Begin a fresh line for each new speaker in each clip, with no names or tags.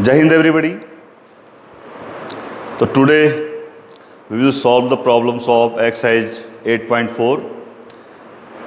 Jai Hind everybody. So today we will solve the problems of exercise 8.4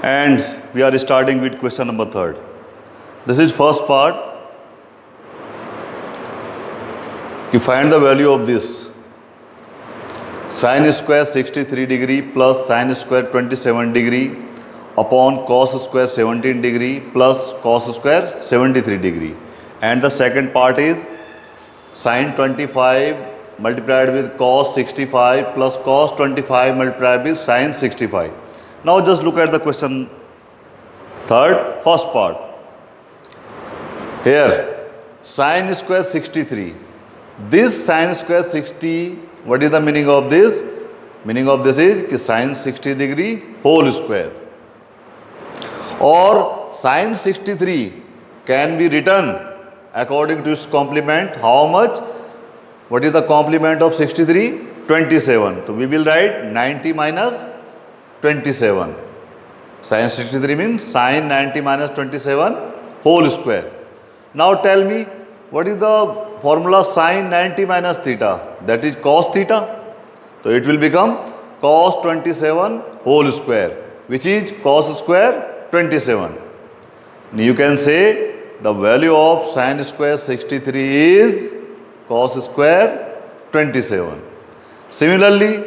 and we are starting with question number 3rd. This is first part. You find the value of this sin square 63 degree plus sin square 27 degree upon cos square 17 degree plus cos square 73 degree. And the second part is sin 25 multiplied with cos 65 plus cos 25 multiplied with sin 65. Now just look at the question 3rd, first part. Here sin square 63. This sin square 60, what is the meaning of this? Meaning of this is कि sin 60 degree whole square. Or sin 63 can be written according to its complement. How much? What is the complement of 63? 27. So we will write 90 minus 27. Sin 63 means sin 90 minus 27 whole square. Now tell me, what is the formula sin 90 minus theta? That is cos theta. So it will become cos 27 whole square, which is cos square 27. You can say the value of sin square 63 is cos square 27. Similarly,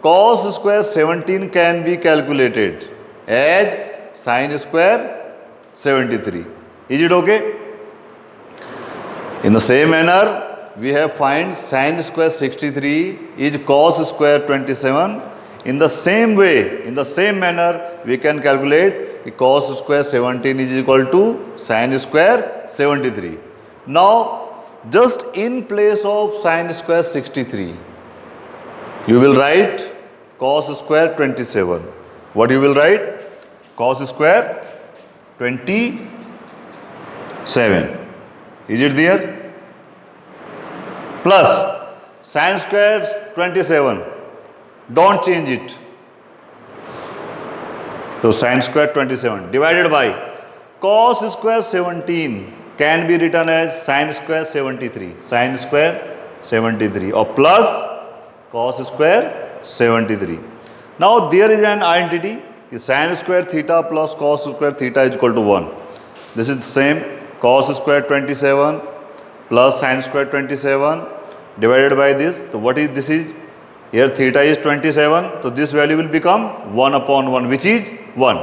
cos square 17 can be calculated as sin square 73. Is it okay? In the same manner, we have find sin square 63 is cos square 27. In the same way, in the same manner, we can calculate cos square 17 is equal to sin square 73. Now, just in place of sin square 63, you will write cos square 27. What you will write? Cos square 27. Is it there? Plus sin square 27. Don't change it. So sin square 27 divided by cos square 17 can be written as sin square 73. Sin square 73 or plus cos square 73. Now there is an identity. Sin square theta plus cos square theta is equal to 1. This is the same. Cos square 27 plus sin square 27 divided by this. So what is this is? Here theta is 27. So this value will become 1 upon 1, which is 1.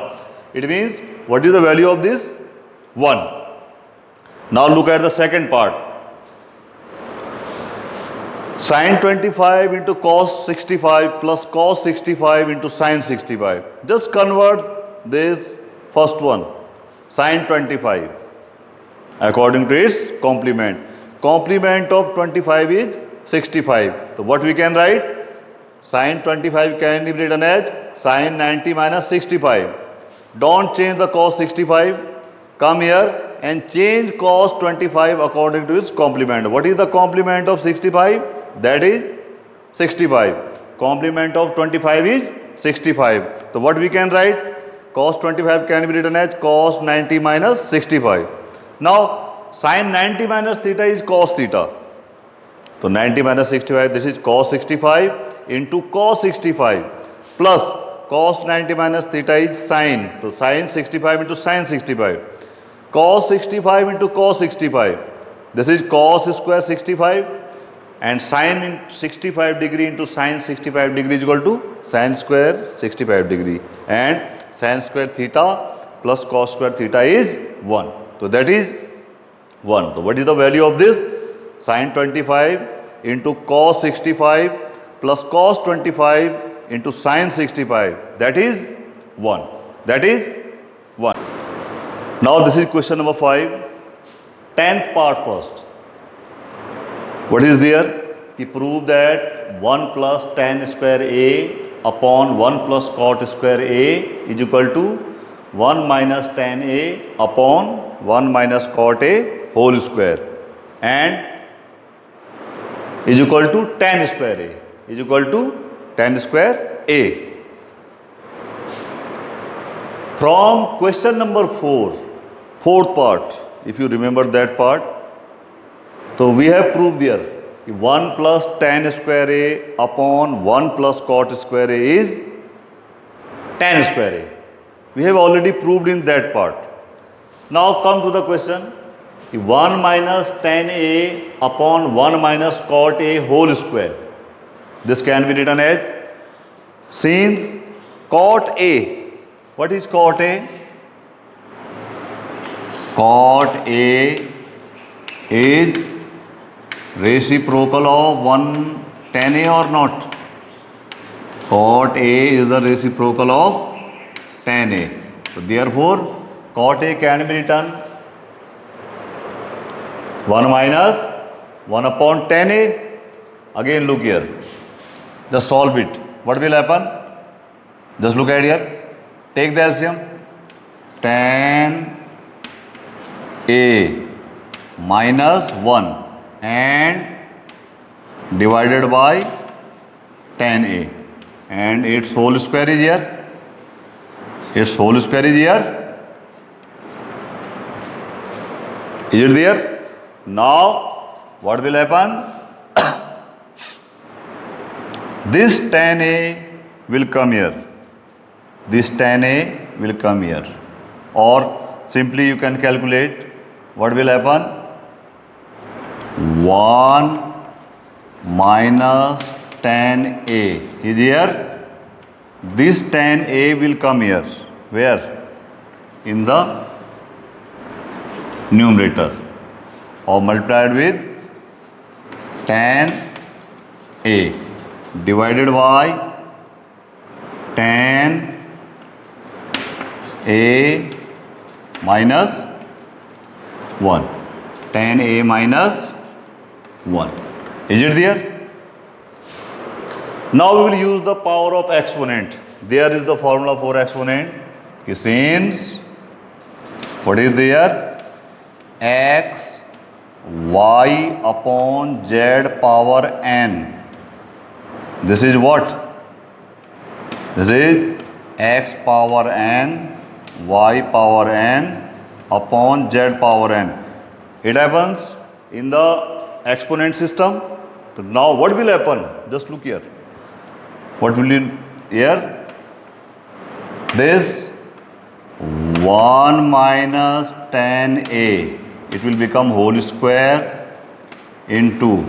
It means what is the value of this? 1. Now look at the second part. Sin 25 into cos 65 plus cos 65 into sin 65. Just convert this first one, sin 25, according to its complement. Complement of 25 is 65. So what we can write? Sin 25 can be written as sin 90 minus 65. Don't change the cos 65. Come here and change cos 25 according to its complement. What is the complement of 65? That is 65. Complement of 25 is 65. So what we can write? Cos 25 can be written as cos 90 minus 65. Now sin 90 minus theta is cos theta. So 90 minus 65, this is cos 65 into cos 65 plus cos 90 minus theta is sin. So sin 65 into sin 65. Cos 65 into cos 65. This is cos square 65 and sin 65 degree into sin 65 degree is equal to sin square 65 degree. And sin square theta plus cos square theta is 1. So that is 1. So what is the value of this? Sin 25 into cos 65 plus cos 25 into sin 65. That is 1. That is 1. Now this is question number 5. 10th part first. What is there? He proved that 1 plus tan square A upon 1 plus cot square A is equal to 1 minus tan A upon 1 minus cot A whole square and is equal to tan square A. Is equal to tan square A. From question number 4, fourth part, if you remember that part, So we have proved there 1 plus tan square A upon 1 plus cot square A is tan square A. We have already proved in that part. Now come to the question. 1 minus tan A upon 1 minus cot A whole square. This can be written as, since cot A, what is cot A? Cot A is reciprocal of 1 tan A or not? Cot A is the reciprocal of tan A. So therefore, cot A can be written 1 minus 1 upon tan A. Again look here. Just solve it. What will happen? Just look at here. Take the LCM. Tan A minus 1 and divided by tan A. And its whole square is here. Its whole square is here. Is it there? Now, what will happen? This tan A will come here. This tan A will come here. Or simply you can calculate what will happen. 1 minus tan A is here. This tan A will come here. Where? In the numerator. Or multiplied with tan A divided by tan A minus 1. Tan A minus 1. Is it there? Now we will use the power of exponent. There is the formula for exponent. Since what is there? X y upon z power n. This is what? This is x power n, y power n upon z power n. It happens in the exponent system. So now what will happen? Just look here. What will you here? This 1 minus tan A, it will become whole square into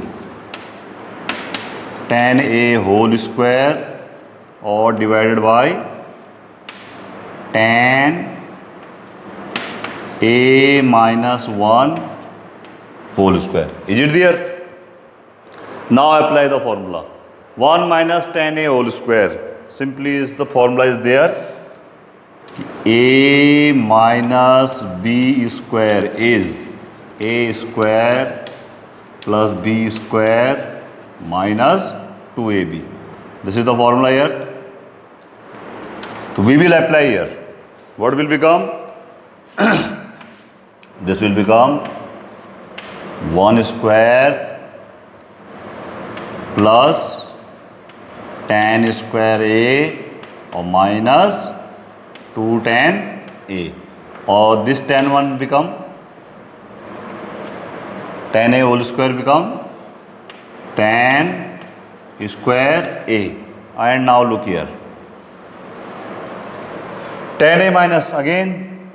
tan A whole square or divided by tan A minus 1 whole square. Is it there? Now apply the formula. 1 minus tan A whole square. Simply is the formula is there. A minus B square is A square plus B square minus 2AB. This is the formula here. So we will apply here. What will become? This will become 1 square plus tan square A or minus 2 tan A, or this tan 1 become tan A whole square become tan square A. And now look here, tan A minus again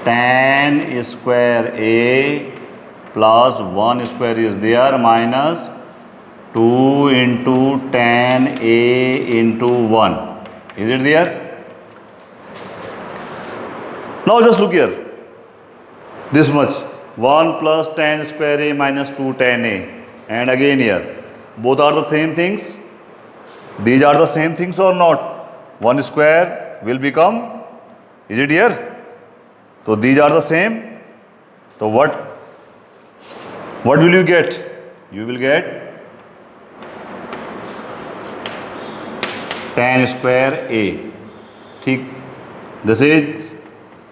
tan square A plus 1 square is there minus 2 into tan A into 1. Is it there? Now just look here. This much 1 plus tan square A minus 2 tan A. And again here. Both are the same things. These are the same things or not? 1 square will become, is it here? So these are the same. So what will you get? You will get tan square A. ठीक. This is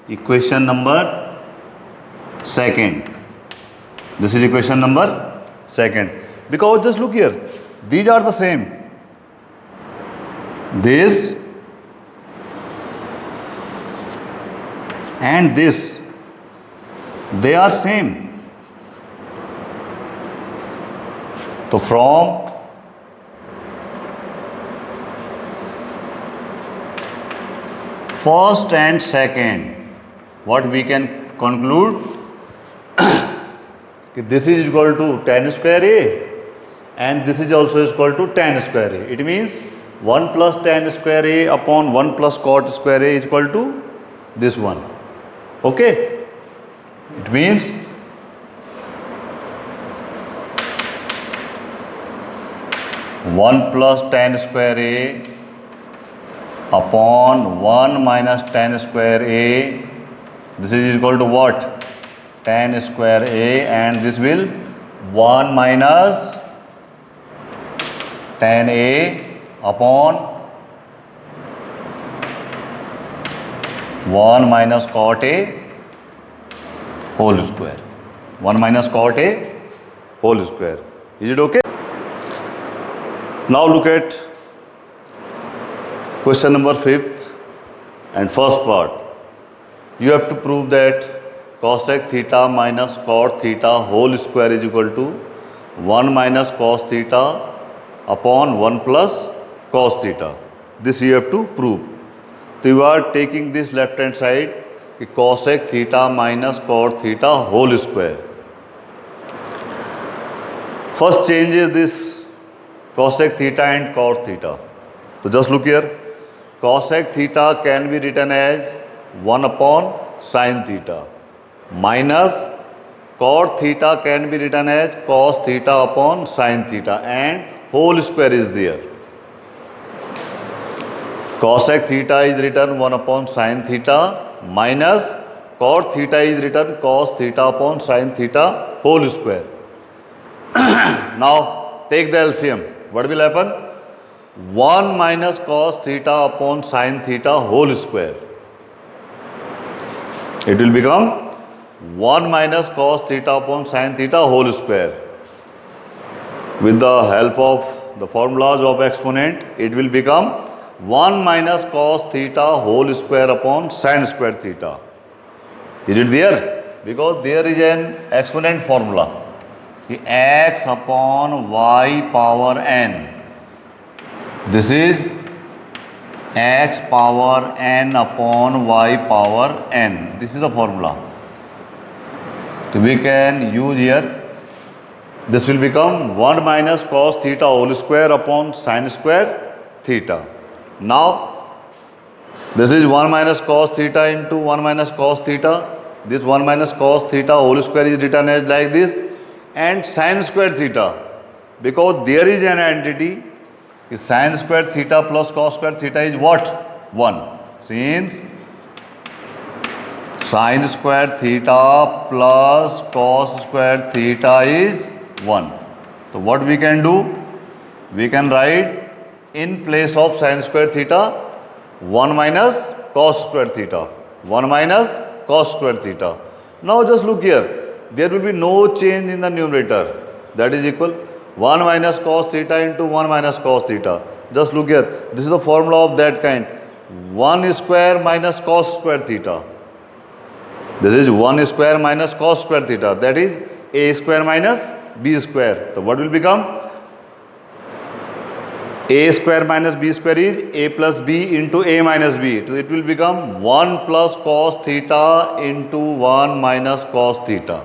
equation number 2nd. This is equation number 2nd. Because just look here. These are the same. This and this, they are same. तो from first and second, what we can conclude? This is equal to tan square a and this is also equal to tan square a. It means 1 plus tan square a upon 1 plus cot square a is equal to this one. Okay? It means one plus tan square a upon 1 minus tan square a, this is equal to what? Tan square a, and this will 1 minus tan a upon 1 minus cot a whole square. 1 minus cot a whole square. Is it okay? Now look at question number 5th and first part. You have to prove that cosec theta minus cot theta whole square is equal to 1 minus cos theta upon 1 plus cos theta. This you have to prove. So you are taking this left hand side, cosec theta minus cot theta whole square. First change is this cosec theta and cot theta. So just look here. Cosec theta can be written as 1 upon sin theta minus cot theta can be written as cos theta upon sin theta and whole square is there. Cosec theta is written 1 upon sin theta minus cot theta is written cos theta upon sin theta whole square. Now take the LCM. What will happen? 1 minus cos theta upon sin theta whole square. It will become 1 minus cos theta upon sin theta whole square. With the help of the formulas of exponent, it will become 1 minus cos theta whole square upon sin square theta. Is it there? Because there is an exponent formula. X upon y power n. This is x power n upon y power n. This is the formula. So we can use here. This will become 1 minus cos theta whole square upon sin square theta. Now this is 1 minus cos theta into 1 minus cos theta. This 1 minus cos theta whole square is written as like this, and sin square theta, because there is an entity, sin square theta plus cos square theta is what? 1. Since sin square theta plus cos square theta is 1. So what we can do? We can write in place of sin square theta 1 minus cos square theta. 1 minus cos square theta. Now just look here. There will be no change in the numerator. That is equal 1 minus cos theta into 1 minus cos theta. Just look here. This is the formula of that kind. 1 square minus cos square theta. This is 1 square minus cos square theta. That is a square minus b square. So what will become? A square minus b square is a plus b into a minus b. So it will become 1 plus cos theta into 1 minus cos theta.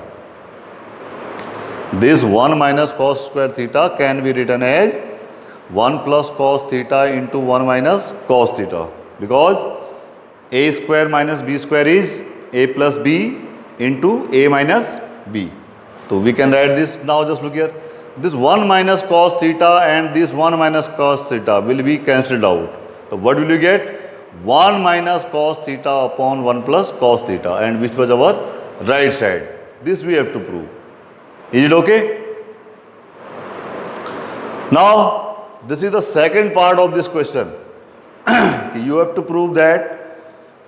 This 1 minus cos square theta can be written as 1 plus cos theta into 1 minus cos theta, because a square minus b square is a plus b into a minus b. So we can write this. Now just look here. This 1 minus cos theta and this 1 minus cos theta will be cancelled out. So what will you get? 1 minus cos theta upon 1 plus cos theta, and which was our right side. This we have to prove. Is it okay? Now this is the second part of this question. You have to prove that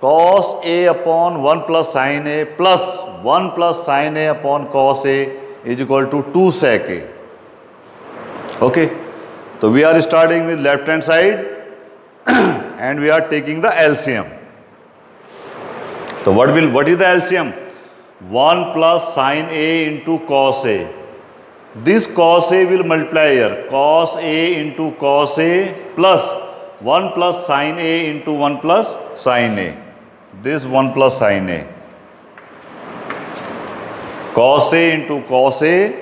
cos a upon 1 plus sin a plus 1 plus sin a upon cos a is equal to 2 sec a. Okay, so we are starting with left hand side and we are taking the LCM. So what is the LCM? 1 plus sin a into cos a. This cos A will multiply here. Cos A into cos A plus 1 plus sin A into 1 plus sin A. This 1 plus sin A. Cos A into cos A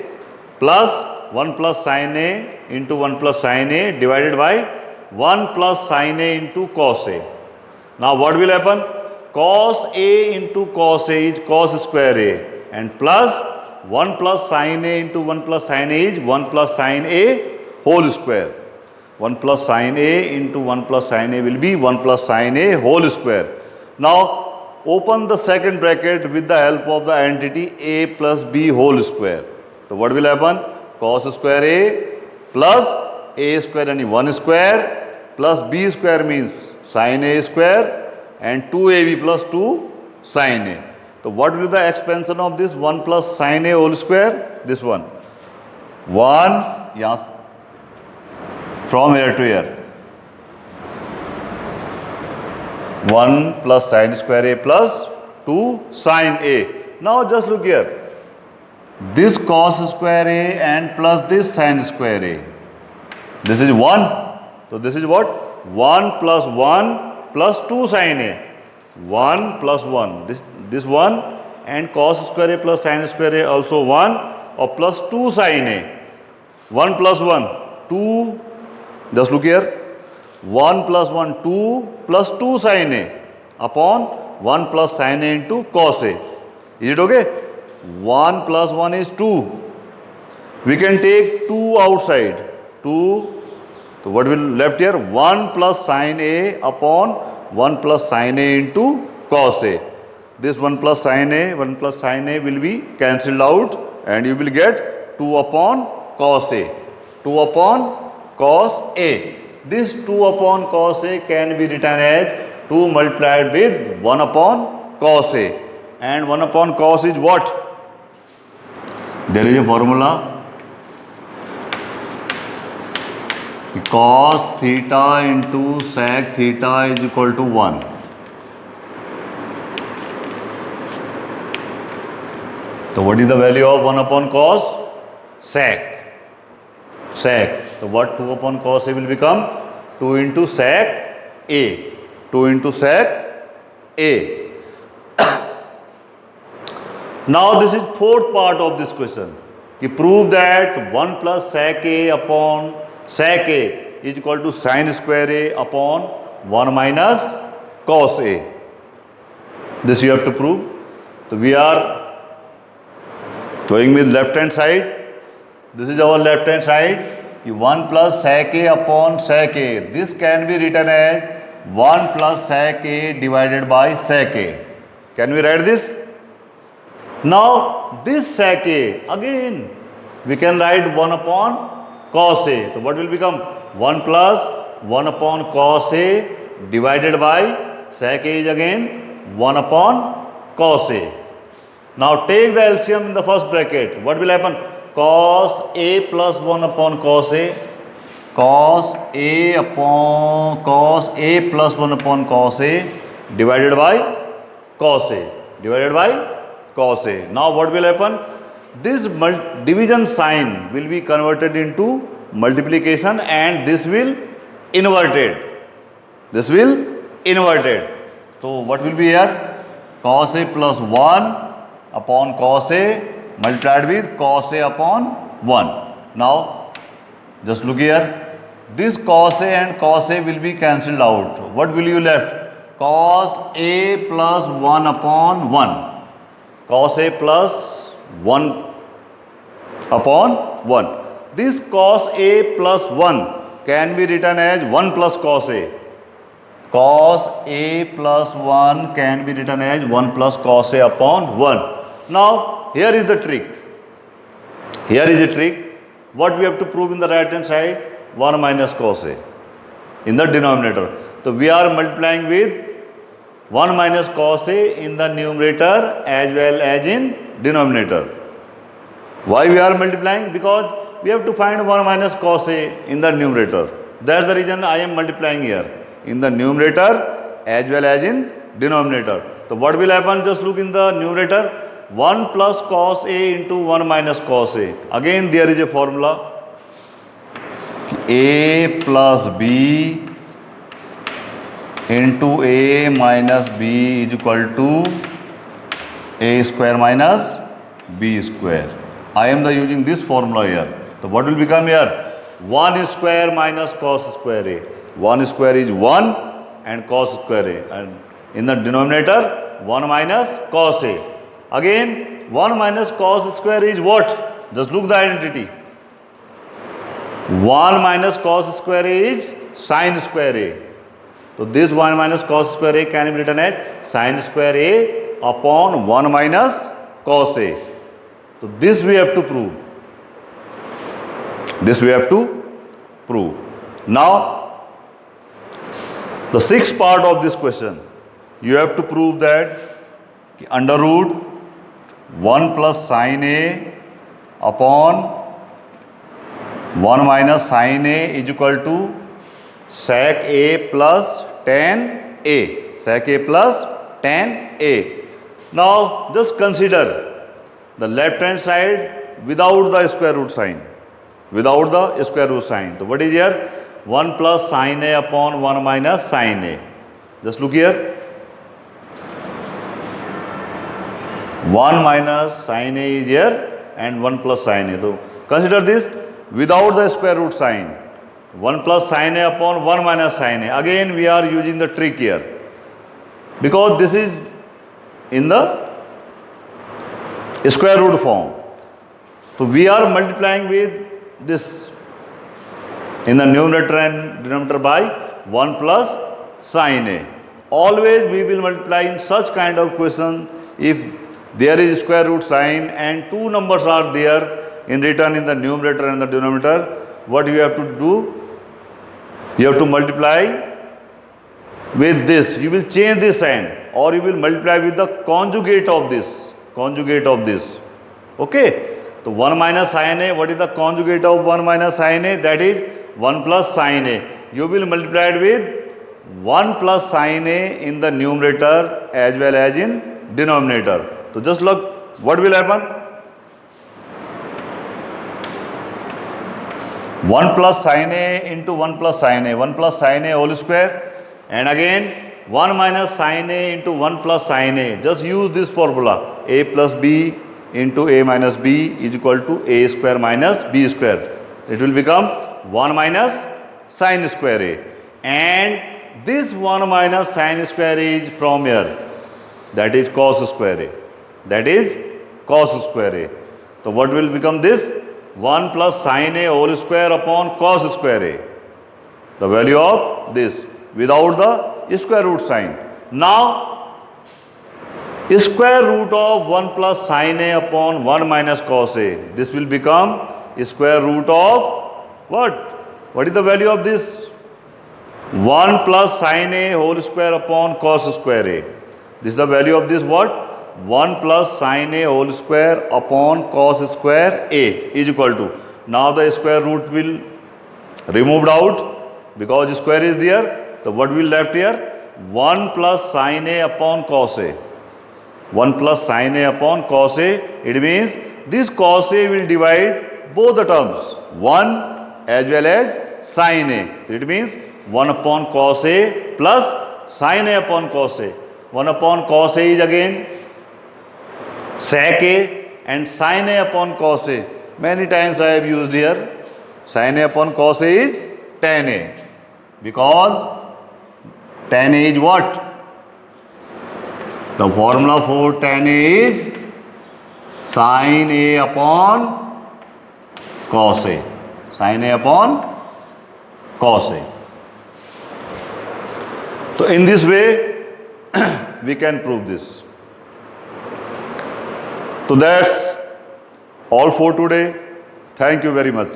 plus 1 plus sin A into 1 plus sin A divided by 1 plus sin A into cos A. Now what will happen? Cos A into cos A is cos square A, and plus 1 plus sin A into 1 plus sin A is 1 plus sin A whole square. 1 plus sin A into 1 plus sin A will be 1 plus sin A whole square. Now open the second bracket with the help of the entity A plus B whole square. So what will happen? Cos square A plus A square and 1 square plus B square means sin A square and 2AB plus 2 sin A. So what will be the expansion of this 1 plus sin A whole square? This one. 1, yes, from here to here. 1 plus sin square A plus 2 sin A. Now just look here. This cos square A and plus this sin square A. This is 1. So this is what? 1 plus 1 plus 2 sin A. 1 plus 1. This 1 and cos square A plus sin square A also 1 or plus 2 sin A. 1 plus 1, 2. Just look here. 1 plus 1, 2 plus 2 sin A upon 1 plus sin A into cos A. Is it okay? 1 plus 1 is 2. We can take 2 outside. 2. So what will left here? 1 plus sin A upon 1 plus sin A into cos A. This 1 plus sin A will be cancelled out and you will get 2 upon cos A. 2 upon cos A. This 2 upon cos A can be written as 2 multiplied with 1 upon cos A. And 1 upon cos is what? There is a formula. Cos theta into sec theta is equal to 1. So what is the value of 1 upon cos? Sec. Sec. So what 2 upon cos A will become? 2 into sec A. 2 into sec A. Now this is fourth part of this question. You prove that 1 plus sec A upon sec A is equal to sin square A upon 1 minus cos A. This you have to prove. So we are going with left hand side. This is our left hand side. 1 plus sec A upon sec A. This can be written as 1 plus sec A divided by sec A. Can we write this? Now this sec A, again we can write 1 upon cos A. So what will become? 1 plus 1 upon cos A divided by sec A is again 1 upon cos A. Now take the LCM in the first bracket. What will happen? Cos A plus 1 upon cos A. Cos A plus 1 upon cos A divided by cos A. Divided by cos A. Now what will happen? This division sign will be converted into multiplication and this will inverted. This will inverted. So what will be here? Cos A plus 1 upon cos A multiplied with cos A upon 1. Now just look here. This cos A and cos A will be cancelled out. What will you left? Cos A plus 1 upon 1. Cos A plus 1 upon 1. This cos A plus 1 can be written as 1 plus cos A. Cos A plus 1 can be written as 1 plus cos A upon 1. Now here is the trick. Here is a trick. What we have to prove in the right hand side? 1 minus cos A in the denominator. So we are multiplying with 1 minus cos A in the numerator as well as in denominator. Why we are multiplying? Because we have to find 1 minus cos A in the numerator. That's the reason I am multiplying here in the numerator as well as in denominator. So what will happen? Just look in the numerator. 1 plus cos A into 1 minus cos A. Again there is a formula. A plus B into A minus B is equal to A square minus B square. I am using this formula here. So what will become here? 1 square minus cos square A. 1 square is 1 and cos square A. And in the denominator 1 minus cos A. Again 1 minus cos square is what? Just look the identity. 1 minus cos square A is sin square A. So this 1 minus cos square A can be written as sin square A upon 1 minus cos A. So this we have to prove. This we have to prove. Now, the sixth part of this question, you have to prove that under root 1 plus sin A upon 1 minus sin A is equal to sec A plus tan A. Sec A plus tan A. Now, just consider the left hand side without the square root sign. Without the square root sign. So, what is here? 1 plus sin A upon 1 minus sin A. Just look here. 1 minus sin A is here and 1 plus sin A. So, consider this without the square root sign. 1 plus sin A upon 1 minus sin A. Again we are using the trick here. Because this is in the square root form. So we are multiplying with this in the numerator and denominator by 1 plus sin A. Always we will multiply in such kind of question if there is square root sign and two numbers are there in written in the numerator and the denominator. What you have to do? You have to multiply with this. You will change this sign or you will multiply with the conjugate of this. Conjugate of this. Okay. So 1 minus sin A, what is the conjugate of 1 minus sin A? That is 1 plus sin A. You will multiply it with 1 plus sin A in the numerator as well as in denominator. So just look, what will happen? 1 plus sin A into 1 plus sin A. 1 plus sin A whole square. And again 1 minus sin A into 1 plus sin A. Just use this formula. A plus B into A minus B is equal to A square minus B square. It will become 1 minus sin square A. And this 1 minus sin square A is from here. That is cos square A. That is cos square A. So what will become this? 1 plus sin A whole square upon cos square A. The value of this without the square root sign. Now, square root of 1 plus sin A upon 1 minus cos A. This will become square root of what? What is the value of this? 1 plus sin A whole square upon cos square A. This is the value of this what? 1 plus sin A whole square upon cos square A is equal to. Now the square root will removed out because square is there. So what will left here? 1 plus sin A upon cos A. 1 plus sin A upon cos A. It means this cos A will divide both the terms. 1 as well as sin A. It means 1 upon cos A plus sin A upon cos A. 1 upon cos A is again sec A and sin A upon cos A. Many times I have used here. Sin A upon cos A is tan A. Because tan A is what? The formula for tan A is sin A upon cos A. Sin A upon cos A. So in this way we can prove this. So that's all for today. Thank you very much.